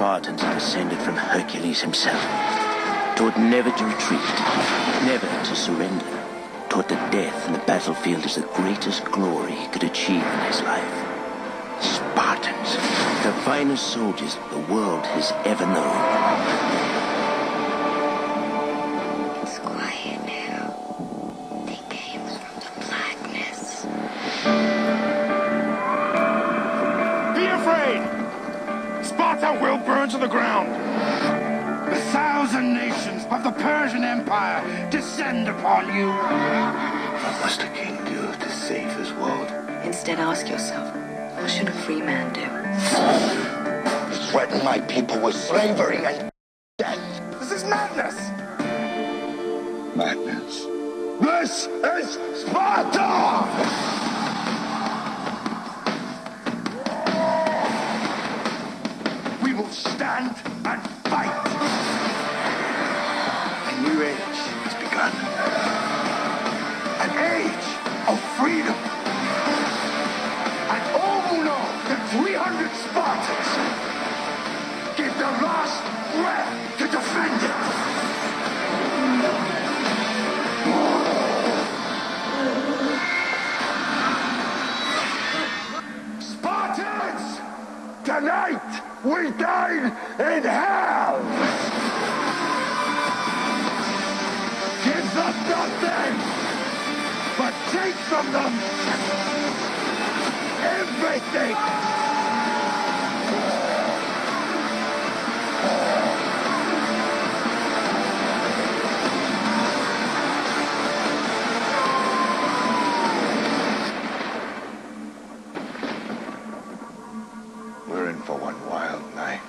Spartans are descended from Hercules himself. Taught never to retreat, never to surrender. Taught that death in the battlefield is the greatest glory he could achieve in his life. Spartans, the finest soldiers the world has ever known. It's quiet now. They came from the blackness. Be afraid! Sparta will burn to the ground. The 1,000 nations of the Persian Empire descend upon you. What must a king do to save his world? Instead, ask yourself, what should a free man do? Threaten my people with slavery and death. This is madness! Madness. This is Sparta! We will stand and fight. A new age has begun. An age of freedom. And all who know that 300 Spartans give their last breath to defend it. Spartans! Tonight we dine in hell! Give them nothing, but take from them everything! We're in for one wild night.